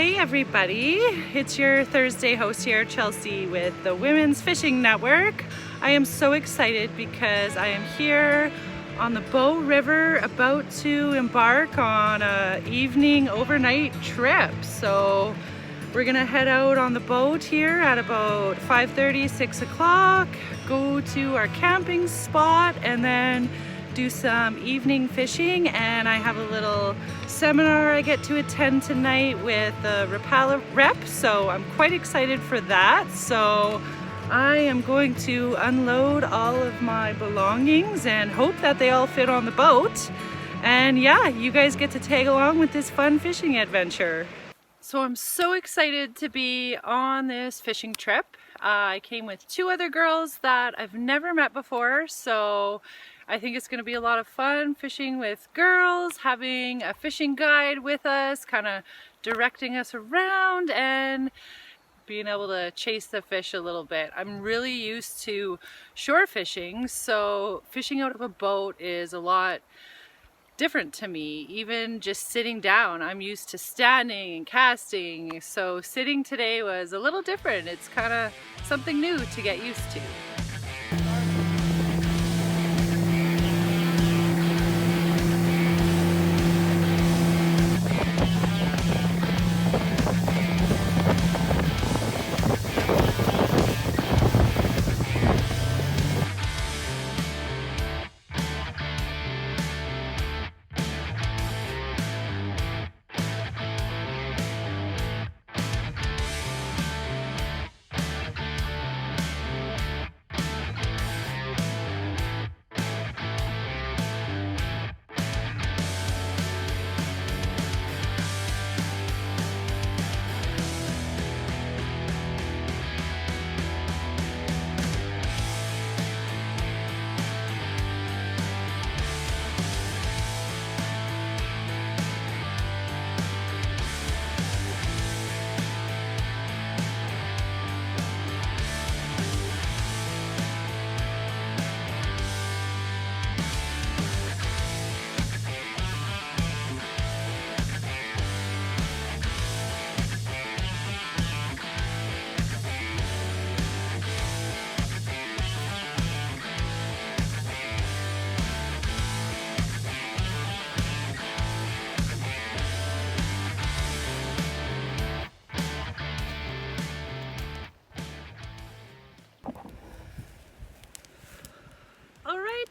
Hey everybody, it's your Thursday host here, Chelsea, with the Women's Fishing Network. I am so excited because I am here on the Bow River about to embark on an evening overnight trip. So we're gonna head out on the boat here at about 5:30, 6 o'clock, go to our camping spot, and then do some evening fishing. And I have a little seminar I get to attend tonight with the Rapala rep, so I'm quite excited for that. So I am going to unload all of my belongings and hope that they all fit on the boat. And yeah, you guys get to tag along with this fun fishing adventure. So I'm so excited to be on this fishing trip. I came with two other girls that I've never met before, so I think it's going to be a lot of fun fishing with girls, having a fishing guide with us, kind of directing us around and being able to chase the fish a little bit. I'm really used to shore fishing, so fishing out of a boat is a lot different to me. Even just sitting down, I'm used to standing and casting, so sitting today was a little different. It's kind of something new to get used to.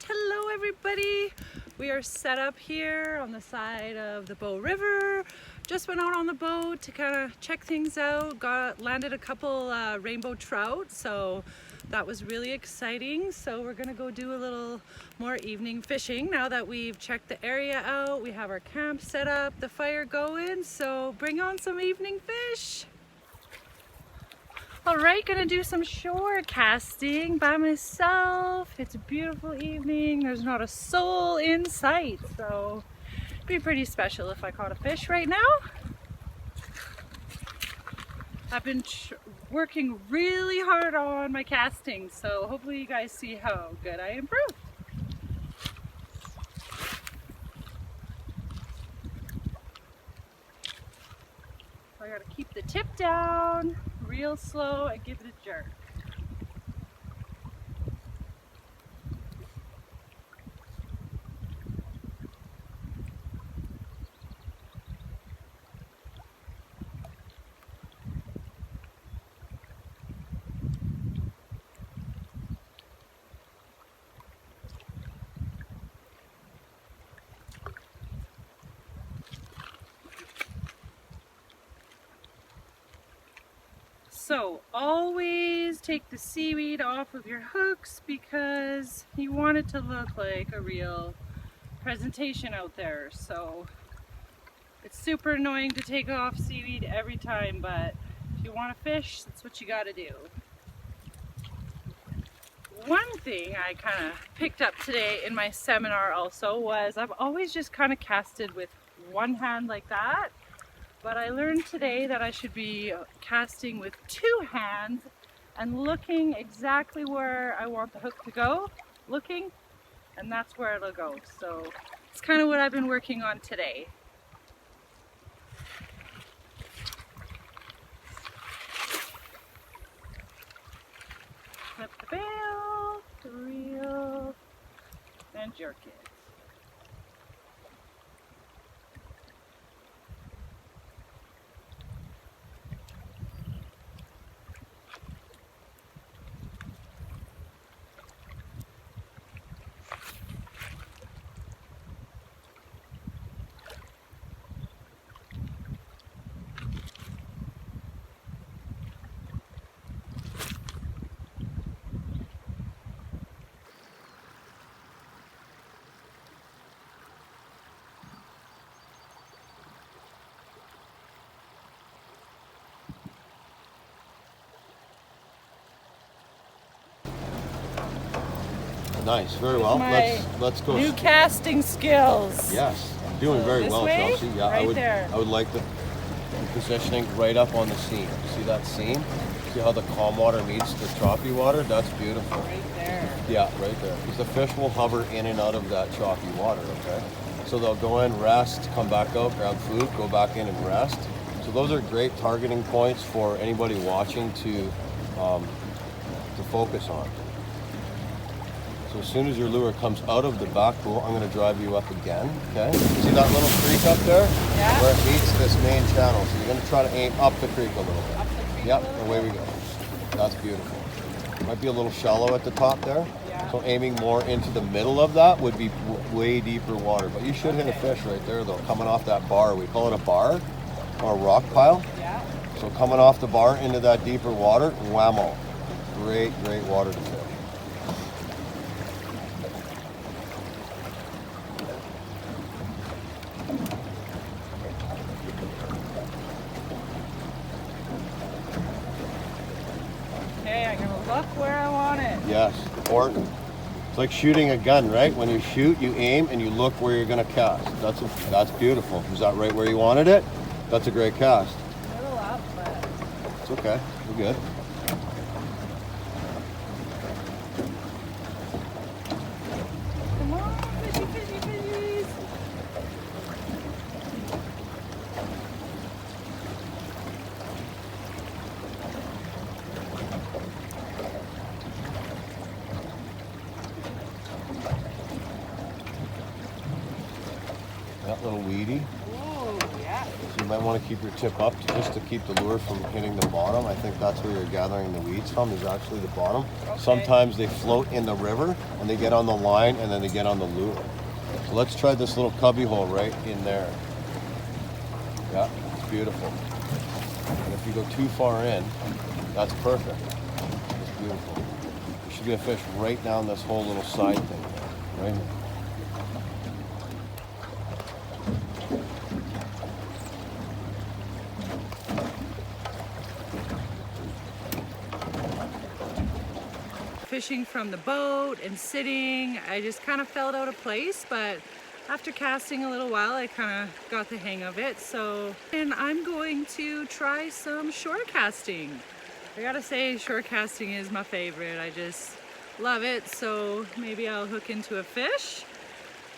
Hello everybody! We are set up here on the side of the Bow River. Just went out on the boat to kind of check things out. Landed a couple rainbow trout, so that was really exciting. So we're gonna go do a little more evening fishing now that we've checked the area out. We have our camp set up, the fire going, so bring on some evening fish. Alright, gonna do some shore casting by myself. It's a beautiful evening. There's not a soul in sight, so it'd be pretty special if I caught a fish right now. I've been working really hard on my casting, so hopefully you guys see how good I improve. I gotta keep the tip down real slow and give it a jerk. So always take the seaweed off of your hooks because you want it to look like a real presentation out there. So it's super annoying to take off seaweed every time, but if you want to fish, that's what you got to do. One thing I kind of picked up today in my seminar also was I've always just kind of casted with one hand like that. But I learned today that I should be casting with two hands and looking exactly where I want the hook to go, and that's where it'll go. So it's kind of what I've been working on today. and jerk it. Nice, very well. Let's go. New casting skills. Yes, doing very well, way? Chelsea. Yeah, Right there. I would like the positioning right up on the seam. See that seam? See how the calm water meets the choppy water? That's beautiful. Right there. Yeah, right there. Because the fish will hover in and out of that choppy water, okay? So they'll go in, rest, come back out, grab food, go back in and rest. So those are great targeting points for anybody watching to focus on. So as soon as your lure comes out of the back pool, I'm going to drive you up again, okay? See that little creek up there? Yeah. Where it meets this main channel. So you're going to try to aim up the creek a little bit. Up the creek Yep, a little away we go. That's beautiful. Might be a little shallow at the top there. Yeah. So aiming more into the middle of that would be way deeper water. But you should hit a fish right there though, coming off that bar. We call it a bar or a rock pile. Yeah. So coming off the bar into that deeper water, whammo. Great, great water to fish. Okay, I'm gonna look where I want it. Yes, or it's like shooting a gun, right? When you shoot, you aim and you look where you're gonna cast. That's beautiful. Was that right where you wanted it? That's a great cast. A little up, but It's okay. We're good. come on, fishy, fishy, fishies. That little weedy. Ooh, yeah. So you might want to keep your tip up just to keep the lure from hitting the bottom. I think that's where you're gathering the weeds from, is actually the bottom. Okay. Sometimes they float in the river and they get on the line and then they get on the lure. So let's try this little cubby hole right in there. Yeah, it's beautiful. And if you go too far in, that's perfect. It's beautiful. There should be a fish right down this whole little side thing, right here. Fishing from the boat and sitting, I just kind of felt out of place, but after casting a little while, I kind of got the hang of it. And I'm going to try some shore casting. I gotta say, shore casting is my favorite. I just love it. So maybe I'll hook into a fish.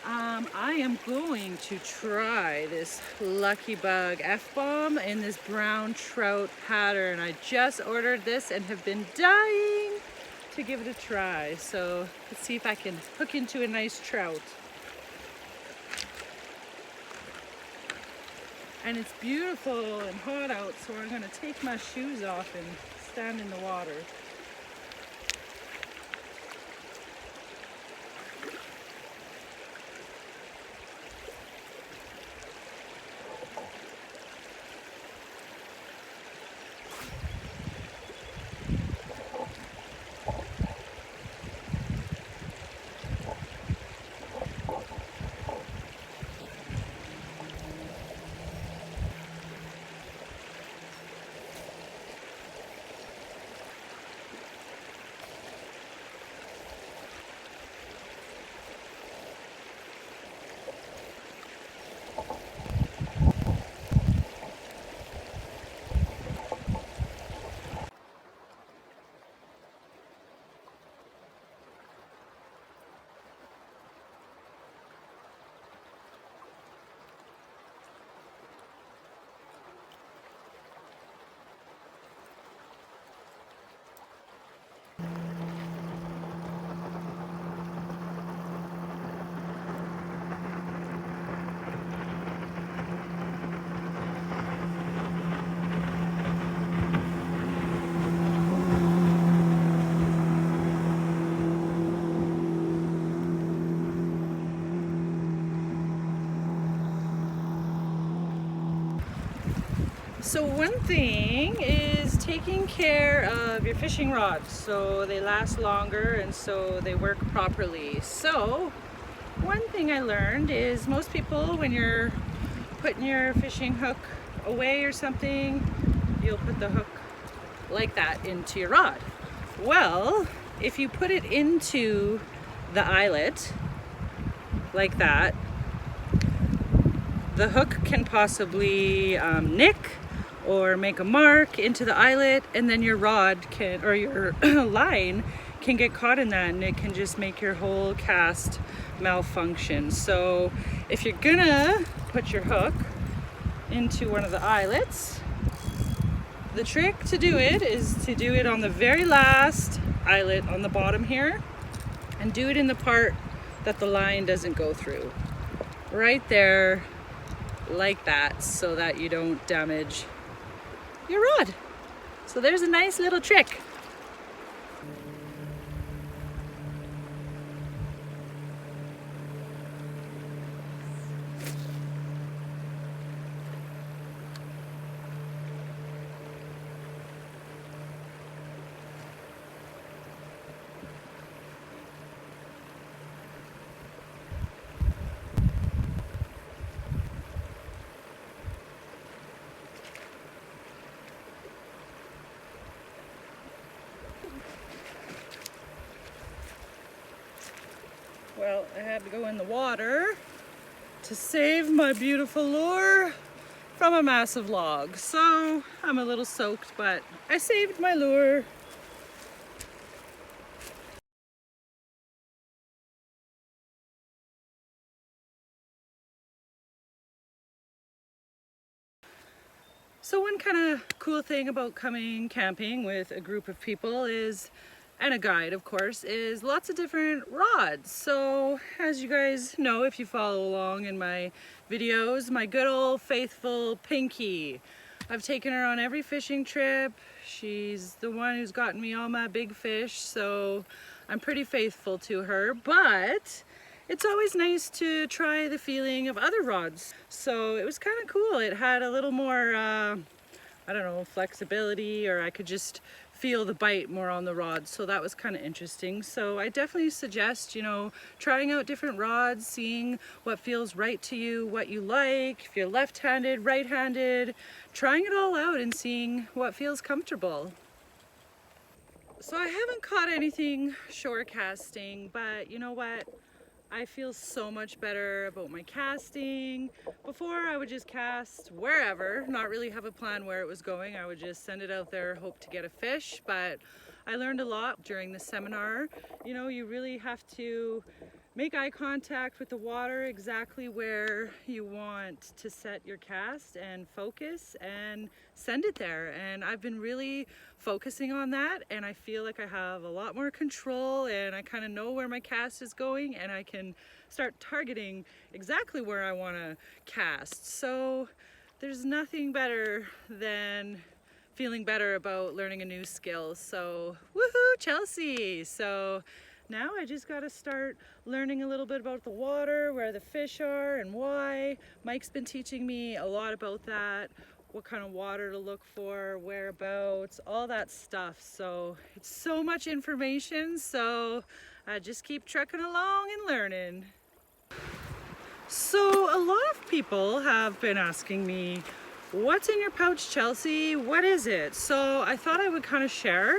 I am going to try this Lucky Bug F-bomb in this brown trout pattern. I just ordered this and have been dying to give it a try. So let's see if I can hook into a nice trout. And it's beautiful and hot out, so I'm gonna take my shoes off and stand in the water. So one thing is taking care of your fishing rods so they last longer and so they work properly. So one thing I learned is most people, when you're putting your fishing hook away or something, you'll put the hook like that into your rod. Well, if you put it into the eyelet like that, the hook can possibly nick or make a mark into the eyelet, and then your rod can, or your line can get caught in that, and it can just make your whole cast malfunction. So if you're gonna put your hook into one of the eyelets, the trick to do it is to do it on the very last eyelet on the bottom here, and do it in the part that the line doesn't go through. Right there, like that, so that you don't damage your rod. So there's a nice little trick. Well, I had to go in the water to save my beautiful lure from a massive log. So I'm a little soaked, but I saved my lure. So one kind of cool thing about coming camping with a group of people is, and a guide of course, is lots of different rods. So as you guys know, if you follow along in my videos, my good old faithful Pinky. I've taken her on every fishing trip. She's the one who's gotten me all my big fish, so I'm pretty faithful to her, but it's always nice to try the feeling of other rods. So it was kind of cool. It had a little more, I don't know, flexibility, or I could just feel the bite more on the rod. So that was kind of interesting. So I definitely suggest, you know, trying out different rods, seeing what feels right to you, what you like, if you're left-handed, right-handed, trying it all out and seeing what feels comfortable. So I haven't caught anything shore casting, but you know what? I feel so much better about my casting. Before I would just cast wherever, not really have a plan where it was going. I would just send it out there, hope to get a fish, but I learned a lot during the seminar. You know, you really have to make eye contact with the water, exactly where you want to set your cast and focus and send it there. And I've been really focusing on that, and I feel like I have a lot more control, and I kind of know where my cast is going, and I can start targeting exactly where I want to cast. So there's nothing better than feeling better about learning a new skill. So woohoo, Chelsea! So now I just got to start learning a little bit about the water, where the fish are and why. Mike's been teaching me a lot about that, what kind of water to look for, whereabouts, all that stuff. So it's so much information, so I just keep trucking along and learning. So a lot of people have been asking me, what's in your pouch, Chelsea? What is it? So I thought I would kind of share.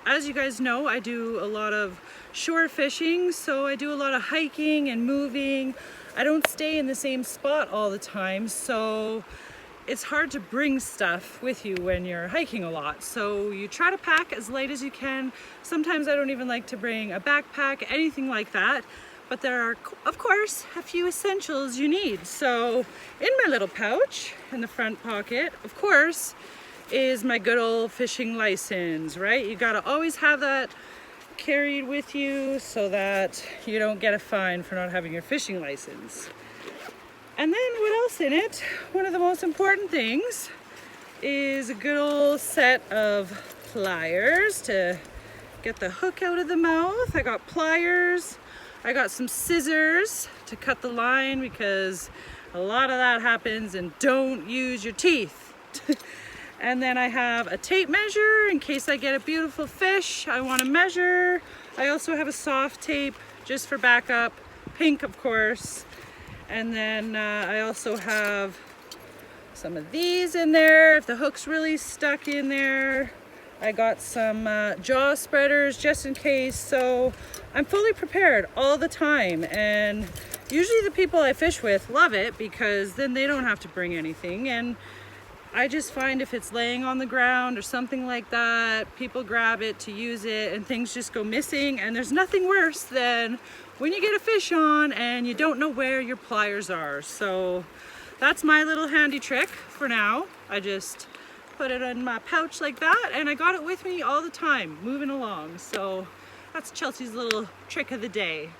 As you guys know, I do a lot of shore fishing, so I do a lot of hiking and moving. I don't stay in the same spot all the time, so it's hard to bring stuff with you when you're hiking a lot. So you try to pack as light as you can. Sometimes I don't even like to bring a backpack, anything like that. But there are, of course, a few essentials you need. So in my little pouch, in the front pocket, of course, is my good old fishing license, right? You gotta always have that carried with you so that you don't get a fine for not having your fishing license. And then what else in it? One of the most important things is a good old set of pliers to get the hook out of the mouth. I got pliers. I got some scissors to cut the line because A lot of that happens, and don't use your teeth. And then I have a tape measure in case I get a beautiful fish I want to measure. I also have a soft tape just for backup, pink of course. And then I also have some of these in there if the hook's really stuck in there. I got some jaw spreaders just in case. So I'm fully prepared all the time, and usually the people I fish with love it because then they don't have to bring anything. And I just find if it's laying on the ground or something like that, people grab it to use it and things just go missing. And there's nothing worse than when you get a fish on and you don't know where your pliers are. So that's my little handy trick for now. I just put it in my pouch like that, and I got it with me all the time, moving along. So that's Chelsea's little trick of the day.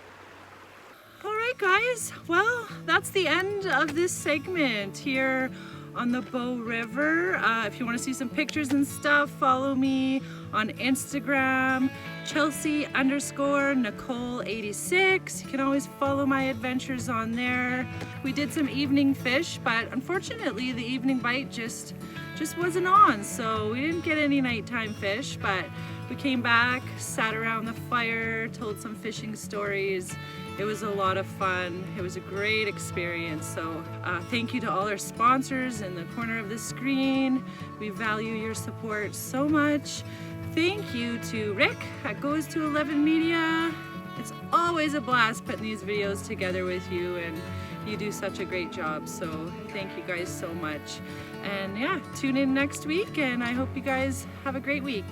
All right, guys. Well, that's the end of this segment here on the Bow River. If you want to see some pictures and stuff, follow me on Instagram, Chelsea_Nicole86. You can always follow my adventures on there. We did some evening fish, but unfortunately the evening bite just wasn't on, so we didn't get any nighttime fish. But we came back, sat around the fire, told some fishing stories. It was a lot of fun. It was a great experience. So thank you to all our sponsors in the corner of the screen. We value your support so much. Thank you to Rick at Goes to 11 Media. It's always a blast putting these videos together with you, and you do such a great job. So thank you guys so much. And yeah, tune in next week, and I hope you guys have a great week.